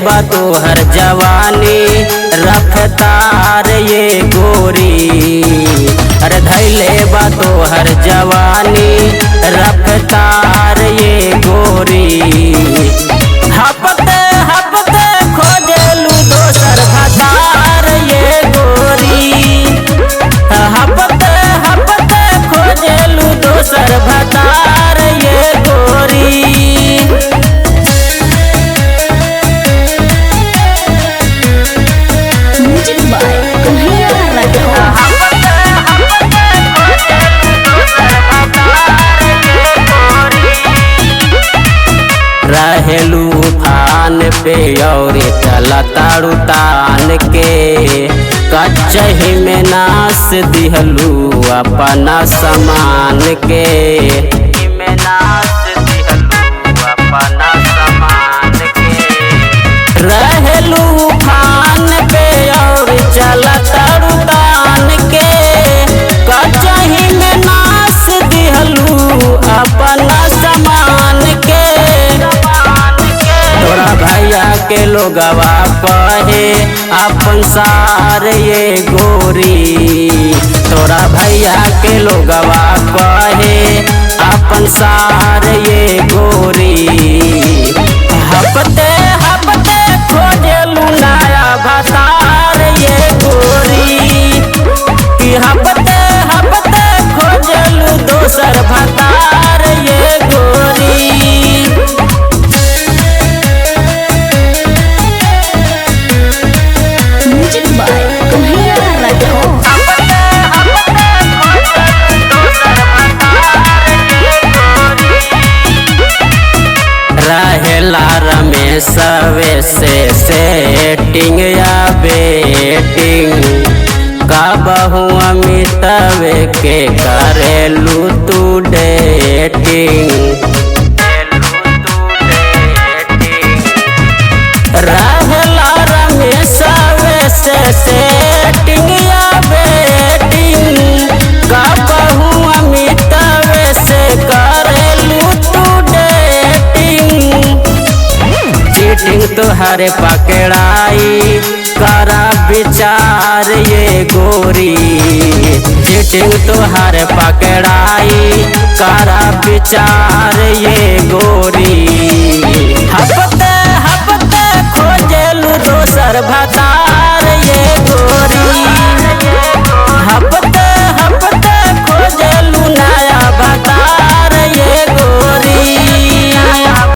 बा तोहर जवानी रफ्तार ये गोरी। अरे धैले बा तोहर जवानी रफ्तार ये गोरी। हपते हपते खोजलू दोसर भतार ये गोरी। हपते हपते खोजलू दोसर भतार ये गोरी। रहेलू फान पे और चला ताड़ू तान के कचही में नास दिहलू अपना समान के। में नास दिहलू अपना समान के। रहेलू फान पे और चला ताड़ू तान के कचही में नास दिहलू अपना समान के। तोरा भैया के लोगवा कहे अपन सार ये गोरी। तोरा भैया के लोगवा कहे अपन सार ये गोरी। हपते हपते खोजलू नया भतार ये गोरी। कि हपते हपते खोजलू दोसर भतार ये गोरी। रहेला रमेश से सेटिंग या बेटिंग कबहू अमिताभ के करेलू तू डेटिंग। रहेला रमेश से सेटिंग या बेटिंग कबहू अमिताभ से करेलू तू चीटिंग तुहरे पकड़ाई करा विचार ये गोरी। चीटिंग तुहरे पकड़ाई करा विचार ये गोरी। हपते हपते खोजलू दोसर भतार।